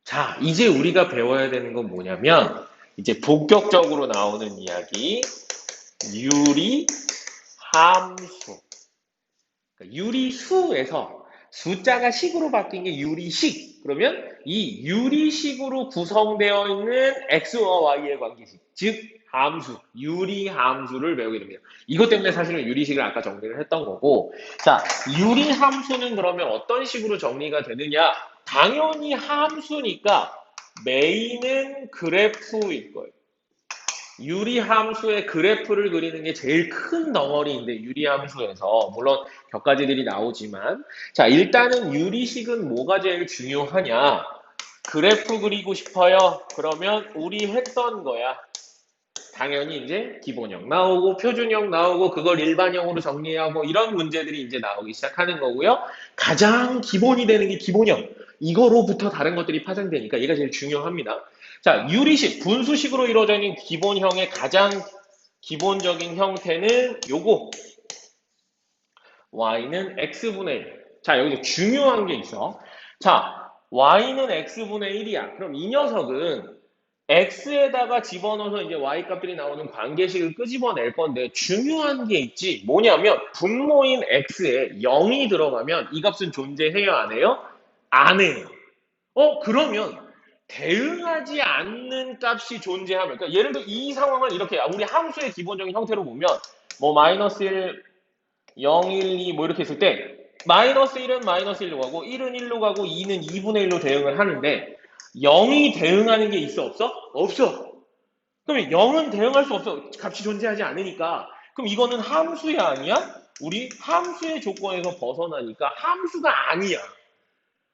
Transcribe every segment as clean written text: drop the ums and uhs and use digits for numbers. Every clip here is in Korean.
자, 이제 우리가 배워야 되는 건 뭐냐면, 이제 본격적으로 나오는 이야기, 유리 함수. 그러니까 유리수에서 숫자가 식으로 바뀐 게 유리식. 그러면 이 유리식으로 구성되어 있는 x와 y의 관계식, 즉 함수, 유리 함수를 배우게 됩니다. 이것 때문에 사실은 유리식을 아까 정리를 했던 거고, 자, 유리 함수는 그러면 어떤 식으로 정리가 되느냐? 당연히 함수니까 메인은 그래프일 거예요. 유리함수의 그래프를 그리는 게 제일 큰 덩어리인데 유리함수에서 물론 격가지들이 나오지만 자 일단은 유리식은 뭐가 제일 중요하냐 그래프 그리고 싶어요 그러면 우리 했던 거야 당연히 이제 기본형 나오고 표준형 나오고 그걸 일반형으로 정리하고 이런 문제들이 이제 나오기 시작하는 거고요 가장 기본이 되는 게 기본형 이거로부터 다른 것들이 파생되니까 얘가 제일 중요합니다 자, 유리식, 분수식으로 이루어져 있는 기본형의 가장 기본적인 형태는 요거. y는 x분의 1. 자, 여기서 중요한 게 있어. 자, y는 x분의 1이야. 그럼 이 녀석은 x에다가 집어넣어서 이제 y 값들이 나오는 관계식을 끄집어낼 건데 중요한 게 있지. 뭐냐면 분모인 x에 0이 들어가면 이 값은 존재해요, 안 해요? 안 해요. 그러면 대응하지 않는 값이 존재하면, 그러니까 예를 들어 이 상황을 이렇게 우리 함수의 기본적인 형태로 보면 뭐 마이너스 1, 0, 1, 2 뭐 이렇게 했을 때 마이너스 1은 마이너스 1로 가고 1은 1로 가고 2는 2분의 1로 대응을 하는데 0이 대응하는 게 있어 없어? 없어. 그러면 0은 대응할 수 없어. 값이 존재하지 않으니까. 그럼 이거는 함수야 아니야? 우리 함수의 조건에서 벗어나니까 함수가 아니야.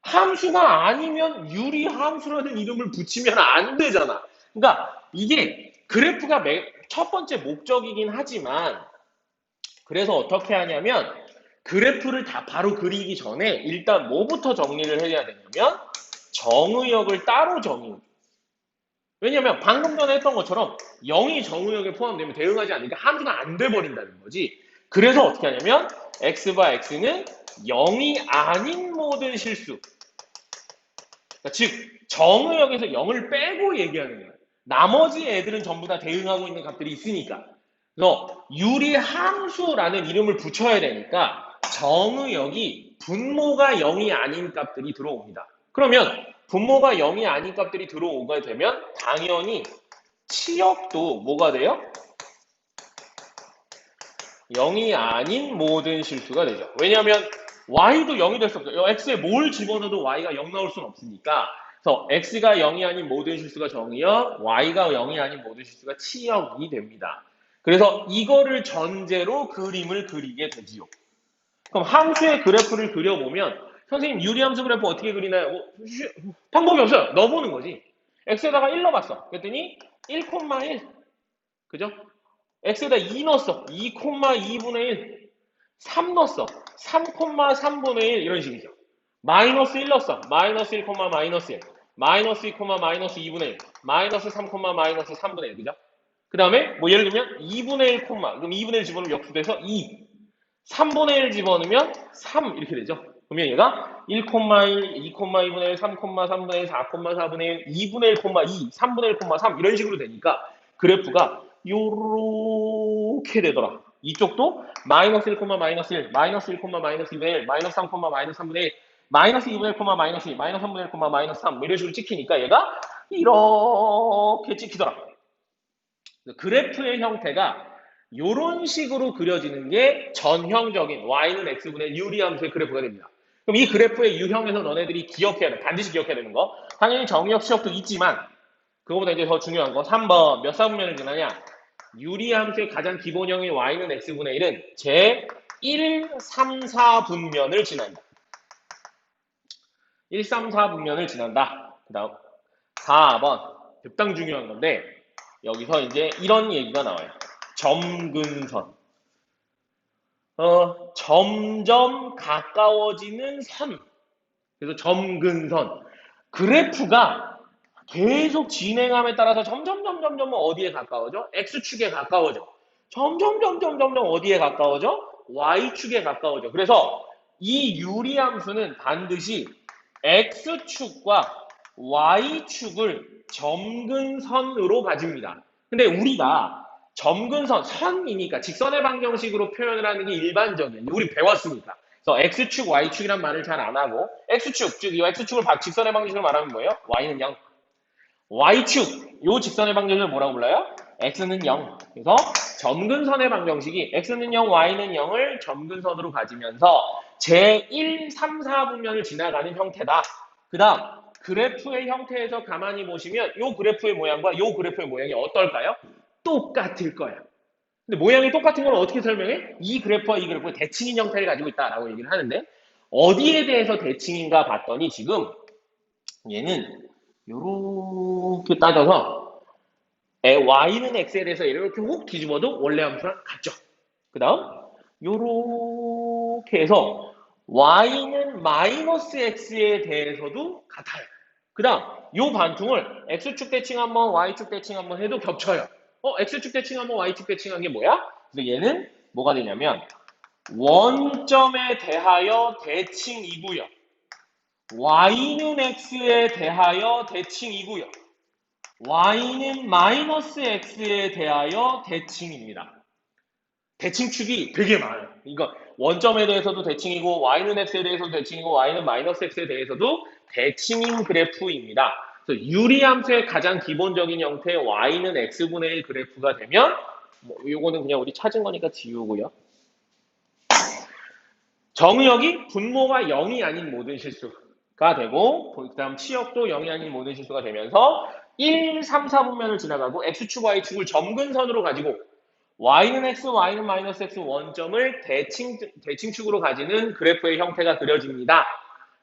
함수가 아니면 유리 함수라는 이름을 붙이면 안 되잖아. 그러니까 이게 그래프가 첫 번째 목적이긴 하지만 그래서 어떻게 하냐면 그래프를 다 바로 그리기 전에 일단 뭐부터 정리를 해야 되냐면 정의역을 따로 정의. 왜냐면 방금 전에 했던 것처럼 0이 정의역에 포함되면 대응하지 않으니까 함수가 안 돼버린다는 거지. 그래서 어떻게 하냐면 x바 x는 0이 아닌 모든 실수 그러니까 즉 정의역에서 0을 빼고 얘기하는 거예요. 나머지 애들은 전부 다 대응하고 있는 값들이 있으니까. 그래서 유리함수라는 이름을 붙여야 되니까 정의역이 분모가 0이 아닌 값들이 들어옵니다. 그러면 분모가 0이 아닌 값들이 들어오게 되면 당연히 치역도 뭐가 돼요? 0이 아닌 모든 실수가 되죠. 왜냐하면 y도 0이 될 수 없어요. x에 뭘 집어넣어도 y가 0 나올 수는 없으니까. 그래서 x가 0이 아닌 모든 실수가 정의역, y가 0이 아닌 모든 실수가 치역이 됩니다. 그래서 이거를 전제로 그림을 그리게 되지요. 그럼 함수의 그래프를 그려보면 선생님 유리함수 그래프 어떻게 그리나요? 방법이 없어요. 넣어보는 거지. x에다가 1 넣어봤어. 그랬더니 1,1 그죠? x에다 2 넣었어. 2,2분의 1. 3 넣었어. 3,3분의 1 이런 식이죠. 마이너스 1 넣었어. 마이너스 1, 마이너스 1. 마이너스 2, 마이너스 2분의 1. 마이너스 3, 마이너스 3분의 1. 그죠? 그 다음에 뭐 예를 들면 2분의 1, 그럼 2분의 1 집어넣으면 역수돼서 2. 3분의 1 집어넣으면 3 이렇게 되죠. 그러면 얘가 1, 2분의 1, 3분의 1, 4분의 1, 2분의 1, 2, 3분의 1, 3 이런 식으로 되니까 그래프가 요렇게 되더라. 이쪽도 마이너스 1, 마이너스 1, 마이너스 1, 마이너스 2분의 1, 마이너스 3, 마이너스 3분의 1, 마이너스 2분의 1, 마이너스 2, 마이너스 3분의 1, 마이너스 3 이런 식으로 찍히니까 얘가 이렇게 찍히더라. 그래프의 형태가 이런 식으로 그려지는 게 전형적인 y는 x분의 유리함수의 그래프가 됩니다. 그럼 이 그래프의 유형에서 너네들이 기억해야 돼. 반드시 기억해야 되는 거. 당연히 정의역, 시역도 있지만 그거보다 이제 더 중요한 거 3번 몇 사분면을 지나냐? 유리함수의 가장 기본형인 y는 x분의 1은 제 1, 3, 4분면을 지난다. 1, 3, 4분면을 지난다. 그 다음 4번 극당 중요한 건데 여기서 이제 이런 얘기가 나와요. 점근선. 점점 가까워지는 선. 그래서 점근선. 그래프가 계속 진행함에 따라서 점점 어디에 가까워져? X축에 가까워져. 점점 어디에 가까워져? Y축에 가까워져. 그래서 이 유리함수는 반드시 X축과 y축을 점근선으로 가집니다. 근데 우리가 점근선, 선이니까 직선의 방정식으로 표현을 하는 게 일반적이에요. 우리 배웠으니까. 그래서 x축, y축이란 말을 잘 안 하고 x축, 즉 이 x축을 직선의 방정식으로 말하면 뭐예요? y는 0. y축, 요 직선의 방정식을 뭐라고 불러요? x는 0. 그래서 점근선의 방정식이 x는 0, y는 0을 점근선으로 가지면서 제1, 3, 4분면을 지나가는 형태다. 그 다음 그래프의 형태에서 가만히 보시면 요 그래프의 모양과 요 그래프의 모양이 어떨까요? 똑같을 거예요. 근데 모양이 똑같은 걸 어떻게 설명해? 이 그래프와 이 그래프가 대칭인 형태를 가지고 있다라고 얘기를 하는데 어디에 대해서 대칭인가 봤더니 지금 얘는 요렇게 따져서 y는 x에 대해서 이렇게 훅 뒤집어도 원래 함수랑 같죠. 그 다음 요렇게 해서 y는 마이너스 x에 대해서도 같아요. 그 다음 요 반퉁을 x축 대칭 한번 y축 대칭 한번 해도 겹쳐요. x축 대칭 한번 y축 대칭한 게 뭐야? 그래서 얘는 뭐가 되냐면 원점에 대하여 대칭이고요. y는 x에 대하여 대칭이고요. y는 마이너스 x에 대하여 대칭입니다. 대칭축이 되게 많아요. 그러니까 원점에 대해서도 대칭이고 y는 x에 대해서도 대칭이고 y는 마이너스 x에 대해서도 대칭인 그래프입니다. 그래서 유리함수의 가장 기본적인 형태 y는 x분의 1 그래프가 되면 요거는 그냥 우리 찾은 거니까 지우고요. 정의역이 분모가 0이 아닌 모든 실수가 되고 그 다음 치역도 0이 아닌 모든 실수가 되면서 1, 3, 4분면을 지나가고 x축, y축을 점근선으로 가지고 y는 x, y는 마이너스 x 원점을 대칭축으로 가지는 그래프의 형태가 그려집니다.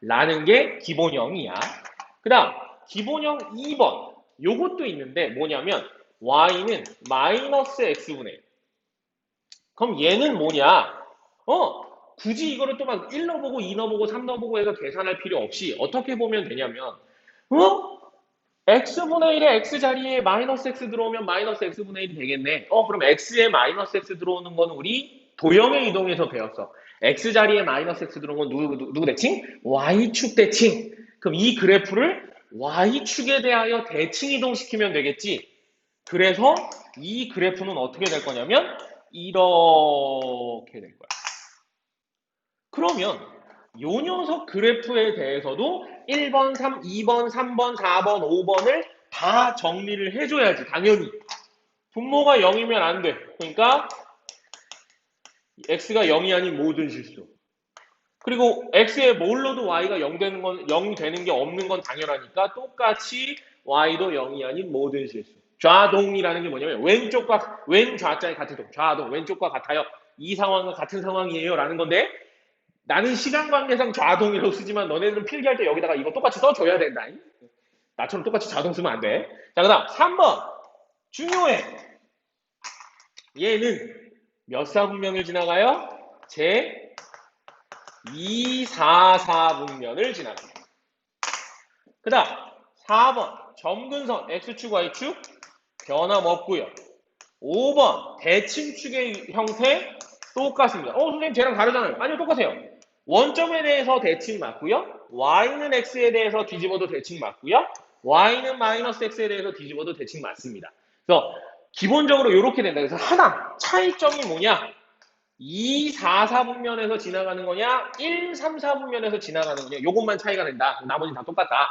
라는 게 기본형이야. 그 다음 기본형 2번 요것도 있는데 뭐냐면 y는 마이너스 x분의 1. 그럼 얘는 뭐냐? 굳이 이거를 또 막 1 넣어보고 2 넣어보고 3 넣어보고 해서 계산할 필요 없이 어떻게 보면 되냐면 x분의 1에 x 자리에 마이너스 x 들어오면 마이너스 x분의 1이 되겠네. 그럼 x에 마이너스 x 들어오는 건 우리 도형의 이동에서 배웠어. x 자리에 마이너스 x 들어온 건 누구 대칭? y축 대칭. 그럼 이 그래프를 y축에 대하여 대칭 이동시키면 되겠지. 그래서 이 그래프는 어떻게 될 거냐면 이렇게 될 거야. 그러면 요 녀석 그래프에 대해서도 1번, 2번, 3번, 4번, 5번을 다 정리를 해줘야지 당연히. 분모가 0이면 안 돼. 그러니까 x가 0이 아닌 모든 실수. 그리고 x에 뭘 넣어도 y가 0 되는 게 없는 건 당연하니까 똑같이 y도 0이 아닌 모든 실수. 좌동이라는 게 뭐냐면 왼 좌자의 같은 동. 좌동 왼쪽과 같아요. 이 상황과 같은 상황이에요 라는 건데 나는 시간 관계상 좌동이라고 쓰지만 너네들은 필기할 때 여기다가 이거 똑같이 써줘야 된다. 나처럼 똑같이 좌동 쓰면 안 돼. 자, 그 다음 3번. 중요해. 얘는 몇 사분면을 지나가요? 제 2, 4, 4분면을 지나갑니다. 그 다음 4번. 점근선 x축, y축 변함없고요. 5번. 대칭축의 형태 똑같습니다. 선생님 쟤랑 다르잖아요. 아니요, 똑같아요. 원점에 대해서 대칭 맞고요. y는 x에 대해서 뒤집어도 대칭 맞고요. y는 마이너스 x에 대해서 뒤집어도 대칭 맞습니다. 그래서 기본적으로 이렇게 된다. 그래서 하나 차이점이 뭐냐? 2, 4, 4분면에서 지나가는 거냐? 1, 3, 4분면에서 지나가는 거냐? 요것만 차이가 된다. 나머지는 다 똑같다.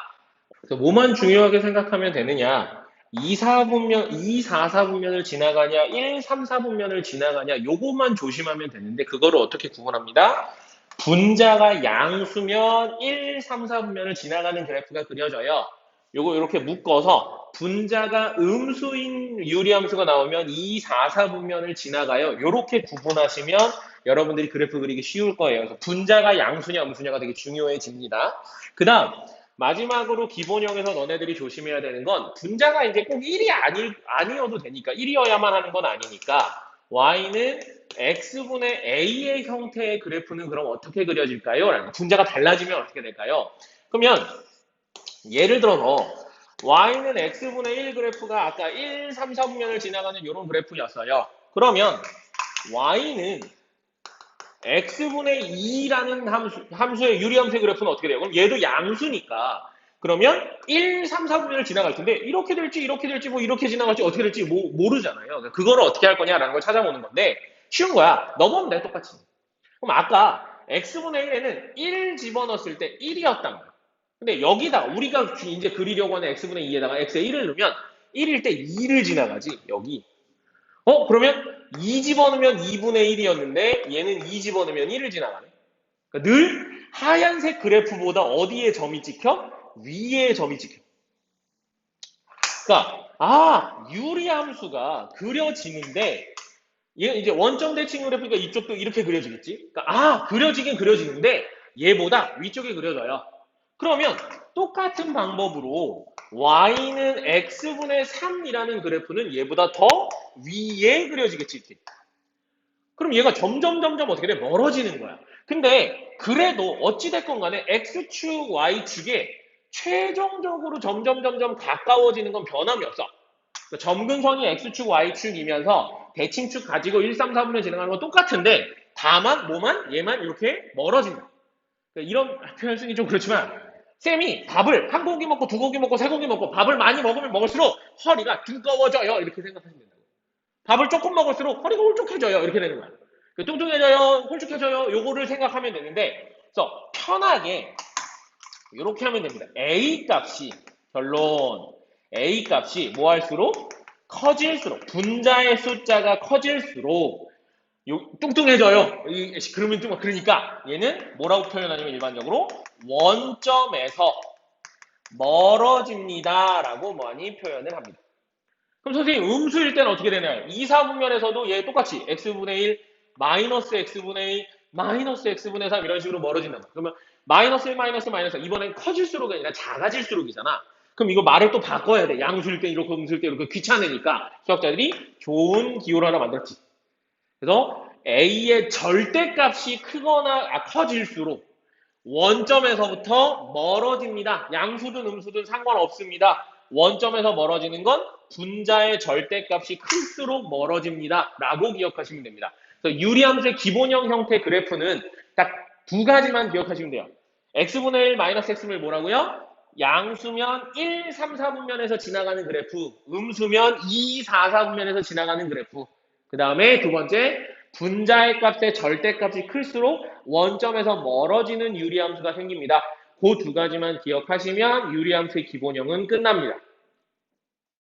그래서 뭐만 중요하게 생각하면 되느냐? 2, 4분면, 2, 4, 4분면을 지나가냐? 1, 3, 4분면을 지나가냐? 요것만 조심하면 되는데 그거를 어떻게 구분합니다? 분자가 양수면 1, 3, 4분면을 지나가는 그래프가 그려져요. 요거 이렇게 묶어서 분자가 음수인 유리함수가 나오면 2, 4, 4분면을 지나가요. 요렇게 구분하시면 여러분들이 그래프 그리기 쉬울 거예요. 그래서 분자가 양수냐 음수냐가 되게 중요해집니다. 그 다음 마지막으로 기본형에서 너네들이 조심해야 되는 건 분자가 이제 꼭 1이 아니어도 되니까 1이어야만 하는 건 아니니까 y는 x분의 a의 형태의 그래프는 그럼 어떻게 그려질까요? 분자가 달라지면 어떻게 될까요? 그러면 예를 들어서 y는 x분의 1 그래프가 아까 1, 3, 4분면을 지나가는 이런 그래프였어요. 그러면 y는 x분의 2라는 함수의 유리함수의 그래프는 어떻게 돼요? 그럼 얘도 양수니까 그러면 1, 3, 4분면을 지나갈 텐데 이렇게 될지 뭐 이렇게 지나갈지 어떻게 될지 모르잖아요. 그러니까 그거를 어떻게 할 거냐라는 걸 찾아보는 건데 쉬운 거야. 넘어오면 돼 똑같이. 그럼 아까 x분의 1에는 1 집어넣었을 때 1이었단 말이야. 근데 여기다 우리가 이제 그리려고 하는 x분의 2에다가 x에 1을 넣으면 1일 때 2를 지나가지 여기. 그러면 2 집어넣으면 2분의 1이었는데 얘는 2 집어넣으면 1을 지나가네. 그러니까 늘 하얀색 그래프보다 어디에 점이 찍혀? 위에 점이 찍혀. 그러니까 유리함수가 그려지는데 얘 이제 원점 대칭 그래프니까 이쪽도 이렇게 그려지겠지? 그러니까 그려지긴 그려지는데 얘보다 위쪽에 그려져요. 그러면 똑같은 방법으로 y는 x분의 3이라는 그래프는 얘보다 더 위에 그려지겠지. 이렇게. 그럼 얘가 점점 어떻게 돼? 멀어지는 거야. 근데 그래도 어찌됐건 간에 x축, y축에 최종적으로 점점 가까워지는 건 변함이 없어. 그러니까 점근선이 x축, y축이면서 대칭축 가지고 1, 3, 4분의 진행하는 건 똑같은데 다만 얘만 이렇게 멀어진다. 그러니까 이런 표현 쓰기 좀 그렇지만 쌤이 밥을 한 공기 먹고 두 공기 먹고 세 공기 먹고 밥을 많이 먹으면 먹을수록 허리가 두꺼워져요. 이렇게 생각하시면 된다고. 밥을 조금 먹을수록 허리가 홀쭉해져요. 이렇게 되는 거야. 뚱뚱해져요, 홀쭉해져요. 요거를 생각하면 되는데, 그래서 편하게 이렇게 하면 됩니다. A 값이 결론 A 값이 뭐 할수록 커질수록 분자의 숫자가 커질수록 뚱뚱해져요. 그러면 좀 그러니까 얘는 뭐라고 표현하냐면 일반적으로 원점에서 멀어집니다라고 많이 표현을 합니다. 그럼 선생님 음수일 때는 어떻게 되나요? 2, 4분면에서도 얘 똑같이 x분의 1, 마이너스 x분의 2, 마이너스 x분의 3 이런 식으로 멀어진단 말이야. 그러면 마이너스 1, 마이너스 4 이번엔 커질수록이 아니라 작아질수록이잖아. 그럼 이거 말을 또 바꿔야 돼. 양수일 때 이렇게 음수일 때 이렇게 귀찮으니까 수학자들이 좋은 기호를 하나 만들었지. 그래서 a의 절대값이 크거나 커질수록 원점에서부터 멀어집니다. 양수든 음수든 상관없습니다. 원점에서 멀어지는 건 분자의 절대값이 클수록 멀어집니다. 라고 기억하시면 됩니다. 그래서 유리함수의 기본형 형태 그래프는 딱 두 가지만 기억하시면 돼요. x분의 1 마이너스 x분의 1 뭐라고요? 양수면 1, 3, 4분면에서 지나가는 그래프, 음수면 2, 4, 4분면에서 지나가는 그래프. 그 다음에 두 번째, 분자의 값의 절대값이 클수록 원점에서 멀어지는 유리함수가 생깁니다. 그 두 가지만 기억하시면 유리함수의 기본형은 끝납니다.